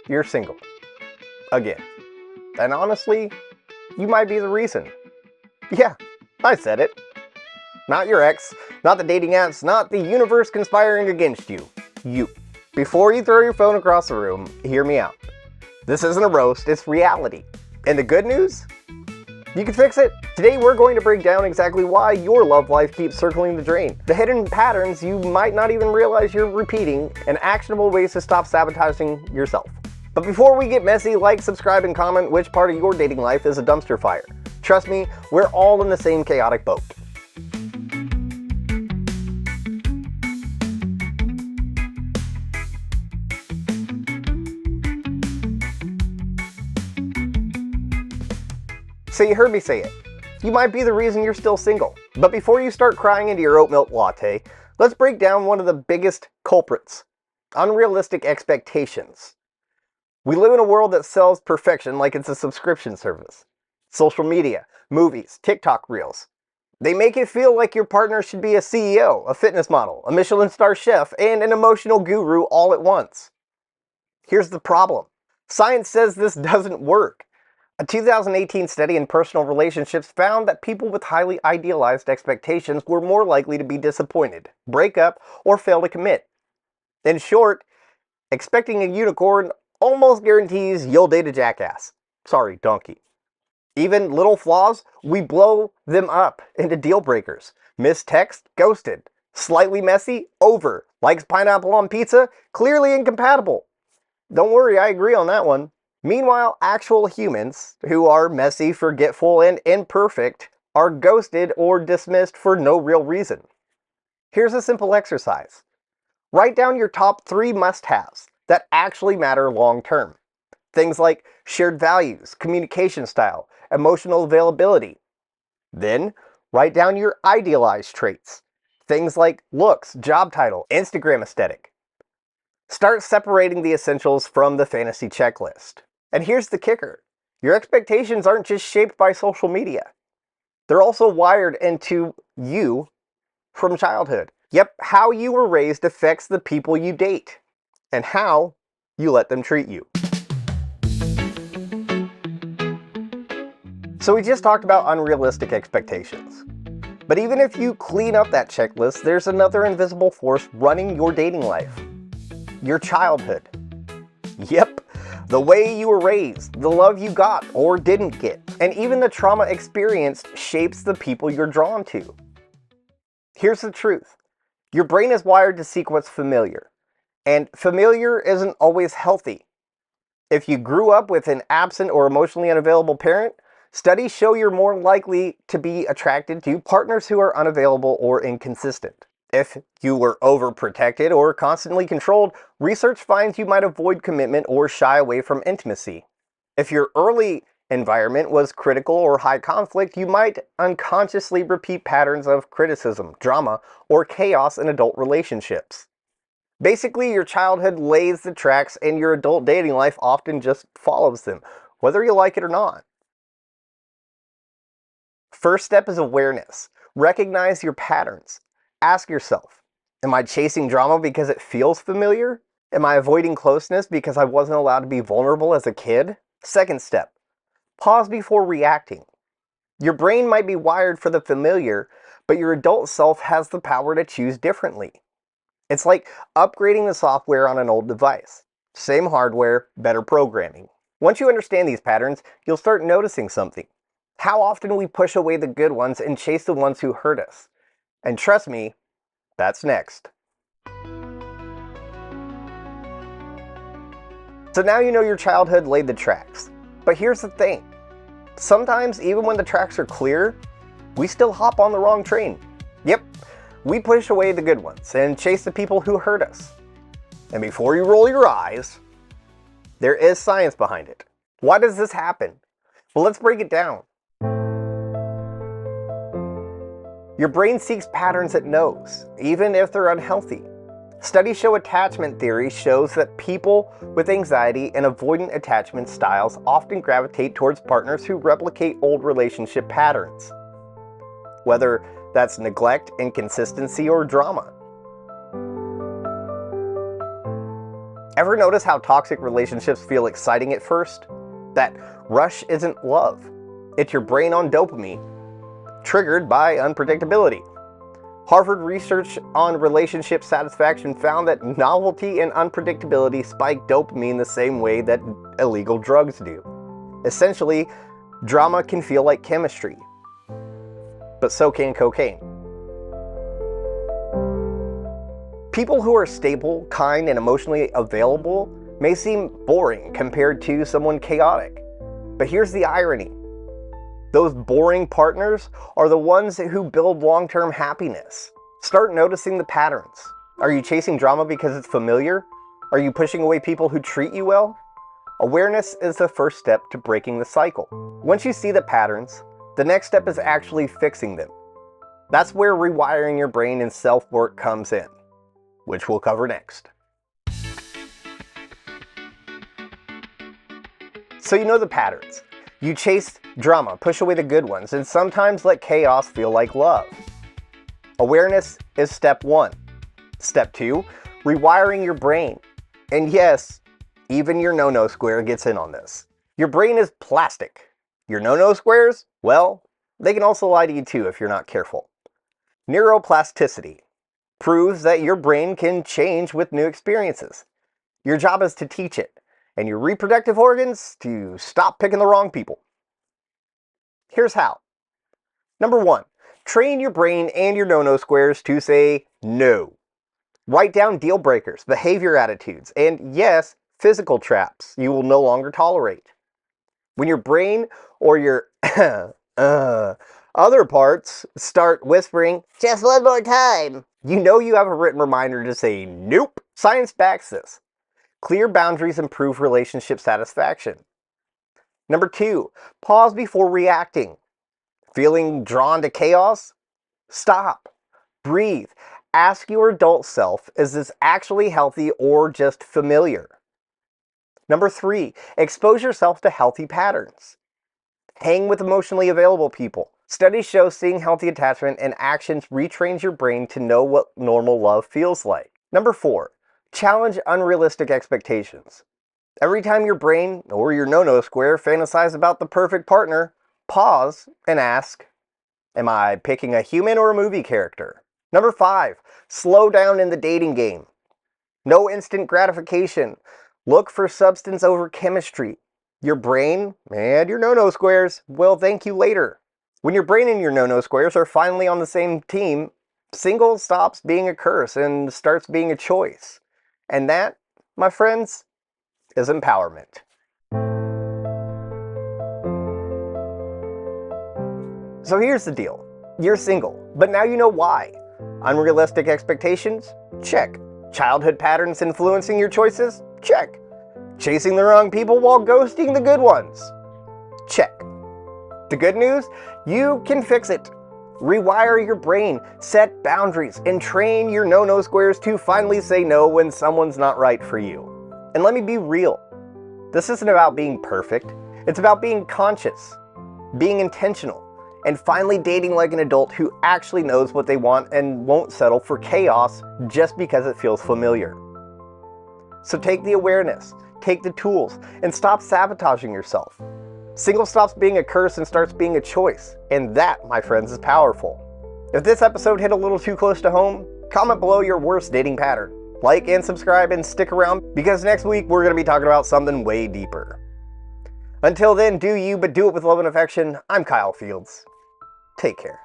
you're single. Again. And honestly, you might be the reason. Yeah, I said it. Not your ex, not the dating apps, not the universe conspiring against you. You. Before you throw your phone across the room, hear me out. This isn't a roast, it's reality. And the good news? You can fix it. Today we're going to break down exactly why your love life keeps circling the drain, the hidden patterns you might not even realize you're repeating, and actionable ways to stop sabotaging yourself. But before we get messy, like, subscribe, and comment which part of your dating life is a dumpster fire. Trust me, we're all in the same chaotic boat. So you heard me say it. You might be the reason you're still single. But before you start crying into your oat milk latte, let's break down one of the biggest culprits: unrealistic expectations. We live in a world that sells perfection like it's a subscription service. Social media, movies, TikTok reels. They make it feel like your partner should be a CEO, a fitness model, a Michelin star chef, and an emotional guru all at once. Here's the problem. Science says this doesn't work. A 2018 study in personal relationships found that people with highly idealized expectations were more likely to be disappointed, break up, or fail to commit. In short, expecting a unicorn almost guarantees you'll date a jackass. Sorry, donkey. Even little flaws, we blow them up into deal breakers. Missed text, ghosted. Slightly messy, over. Likes pineapple on pizza, clearly incompatible. Don't worry, I agree on that one. Meanwhile, actual humans, who are messy, forgetful, and imperfect, are ghosted or dismissed for no real reason. Here's a simple exercise. Write down your top 3 must-haves that actually matter long-term. Things like shared values, communication style, emotional availability. Then, write down your idealized traits. Things like looks, job title, Instagram aesthetic. Start separating the essentials from the fantasy checklist. And here's the kicker. Your expectations aren't just shaped by social media. They're also wired into you from childhood. Yep, how you were raised affects the people you date and how you let them treat you. So we just talked about unrealistic expectations. But even if you clean up that checklist, there's another invisible force running your dating life. Your childhood. Yep, the way you were raised, the love you got or didn't get, and even the trauma experienced shapes the people you're drawn to. Here's the truth. Your brain is wired to seek what's familiar, and familiar isn't always healthy. If you grew up with an absent or emotionally unavailable parent, studies show you're more likely to be attracted to partners who are unavailable or inconsistent. If you were overprotected or constantly controlled, research finds you might avoid commitment or shy away from intimacy. If your early environment was critical or high conflict, you might unconsciously repeat patterns of criticism, drama, or chaos in adult relationships. Basically, your childhood lays the tracks and your adult dating life often just follows them, whether you like it or not. First step is awareness. Recognize your patterns. Ask yourself, am I chasing drama because it feels familiar? Am I avoiding closeness because I wasn't allowed to be vulnerable as a kid? Second step, pause before reacting. Your brain might be wired for the familiar, but your adult self has the power to choose differently. It's like upgrading the software on an old device. Same hardware, better programming. Once you understand these patterns, you'll start noticing something. How often we push away the good ones and chase the ones who hurt us. And trust me, that's next. So now you know your childhood laid the tracks. But here's the thing. Sometimes, even when the tracks are clear, we still hop on the wrong train. Yep, we push away the good ones and chase the people who hurt us. And before you roll your eyes, there is science behind it. Why does this happen? Well, let's break it down. Your brain seeks patterns it knows, even if they're unhealthy. Studies show attachment theory shows that people with anxiety and avoidant attachment styles often gravitate towards partners who replicate old relationship patterns, whether that's neglect, inconsistency, or drama. Ever notice how toxic relationships feel exciting at first? That rush isn't love. It's your brain on dopamine, triggered by unpredictability. Harvard research on relationship satisfaction found that novelty and unpredictability spike dopamine the same way that illegal drugs do. Essentially, drama can feel like chemistry, but so can cocaine. People who are stable, kind, and emotionally available may seem boring compared to someone chaotic. But here's the irony. Those boring partners are the ones who build long-term happiness. Start noticing the patterns. Are you chasing drama because it's familiar? Are you pushing away people who treat you well? Awareness is the first step to breaking the cycle. Once you see the patterns, the next step is actually fixing them. That's where rewiring your brain and self-work comes in, which we'll cover next. So you know the patterns. You chase drama, push away the good ones, and sometimes let chaos feel like love. Awareness is step 1. Step 2, rewiring your brain. And yes, even your no-no square gets in on this. Your brain is plastic. Your no-no squares, well, they can also lie to you too if you're not careful. Neuroplasticity proves that your brain can change with new experiences. Your job is to teach it, and your reproductive organs to stop picking the wrong people. Here's how. Number 1, train your brain and your no-no squares to say no. Write down deal breakers, behavior attitudes, and yes, physical traps you will no longer tolerate. When your brain or your other parts start whispering, just one more time, you know you have a written reminder to say nope. Science backs this. Clear boundaries improve relationship satisfaction. Number 2, pause before reacting. Feeling drawn to chaos? Stop. Breathe. Ask your adult self, is this actually healthy or just familiar? Number 3, expose yourself to healthy patterns. Hang with emotionally available people. Studies show seeing healthy attachment and actions retrains your brain to know what normal love feels like. Number 4, challenge unrealistic expectations. Every time your brain or your no-no square fantasize about the perfect partner, pause and ask, am I picking a human or a movie character? Number 5, slow down in the dating game. No instant gratification. Look for substance over chemistry. Your brain and your no-no squares will thank you later. When your brain and your no-no squares are finally on the same team, single stops being a curse and starts being a choice. And that, my friends, is empowerment. So here's the deal. You're single, but now you know why. Unrealistic expectations? Check. Childhood patterns influencing your choices? Check. Chasing the wrong people while ghosting the good ones? Check. The good news? You can fix it. Rewire your brain, set boundaries, and train your no-no squares to finally say no when someone's not right for you. And let me be real. This isn't about being perfect. It's about being conscious, being intentional, and finally dating like an adult who actually knows what they want and won't settle for chaos just because it feels familiar. So take the awareness, take the tools, and stop sabotaging yourself. Single stops being a curse and starts being a choice. And that, my friends, is powerful. If this episode hit a little too close to home, comment below your worst dating pattern. Like and subscribe and stick around because next week we're going to be talking about something way deeper. Until then, do you, but do it with love and affection. I'm Kyle Fields. Take care.